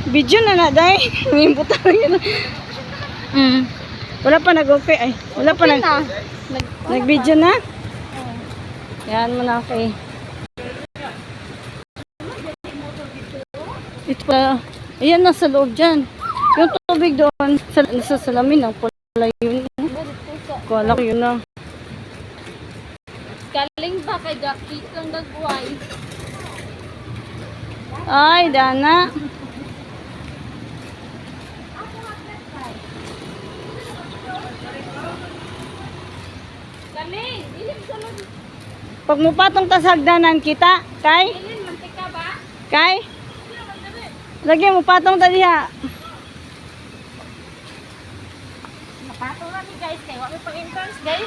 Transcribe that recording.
Video na na, day. May butang yun. Wala pa nag-okay. Ay, wala pa nag-video na? Yan mo na, okay. Ito pa. Ayan, nasa loob dyan. Yung tubig doon, sa salamin lang pala yun. Kala ko yun na. Galing ba kay Jackie kang nagbuhay? Ay, Dana. Galing! Ilim sunod. Pag mupatong tasagdanan kita, kay? Ilim, mantika ba? Kay? Lagi mo patong tadi ha. Napatong na ni guys. Kaya wala pang entrance guys.